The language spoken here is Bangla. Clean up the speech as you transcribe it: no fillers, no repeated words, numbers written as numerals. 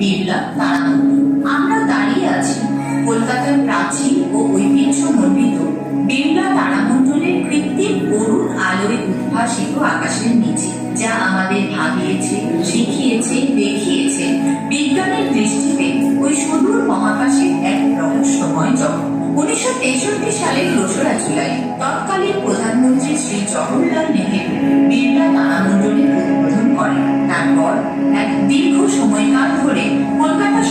বিড়লা তারামণ্ডল। আমরা দাঁড়িয়ে আছি কলকাতার প্রাচীন ও ঐতিহ্যমণ্ডিত বিড়লা তারামণ্ডলের কৃত্রিম অরুণ আলোয় উদ্ভাসিত আকাশের নিচে, যা আমাদের ভাবিয়েছে, শিখিয়েছে, দেখিয়েছে বিজ্ঞানের দৃষ্টিতে ওই সুদূর মহাকাশের এক রহস্যময় জগৎ। 1963 সালের 2রা জুলাই তৎকালীন প্রধানমন্ত্রী শ্রী জওহরলাল নেহেরু বিড়লা তারামণ্ডলের উদ্বোধন করেন। তারপর এক দীর্ঘ সময়কাল ধরে কলকাতা